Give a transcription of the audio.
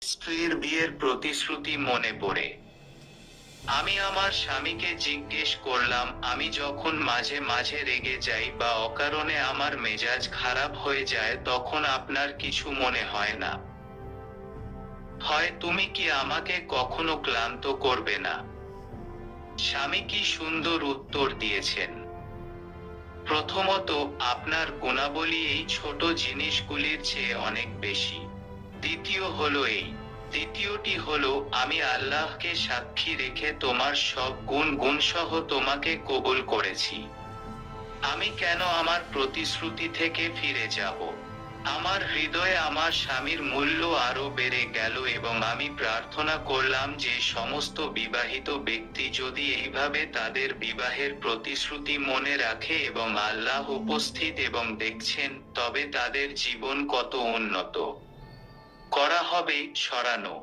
স্ত্রীর বিয়ের প্রতিশ্রুতি মনে পড়ে। আমি আমার স্বামীকে জিজ্ঞেস করলাম, আমি যখন মাঝে মাঝে রেগে যাই বা অকারণে আমার মেজাজ খারাপ হয়ে যায় তখন আপনার কিছু মনে হয় না? হয় তুমি কি আমাকে কখনো ক্লান্ত করবে না? স্বামী কি সুন্দর উত্তর দিয়েছেন। প্রথমত, আপনার গুণাবলী এই ছোট জিনিসগুলির চেয়ে অনেক বেশি। দ্বিতীয়টি হলো, আমি আল্লাহকে সাক্ষী রেখে তোমার সব গুণসহ তোমাকে কবুল করেছি। আমি কেন আমার প্রতিশ্রুতি থেকে ফিরে যাব? আমার হৃদয়ে আমার স্বামীর মূল্য আরো বেড়ে গেল এবং আমি প্রার্থনা করলাম যে সমস্ত বিবাহিত ব্যক্তি যদি এইভাবে তাদের বিবাহের প্রতিশ্রুতি মনে রাখে এবং আল্লাহ উপস্থিত এবং দেখছেন, তবে তাদের জীবন কত উন্নত করা হবে। সরানো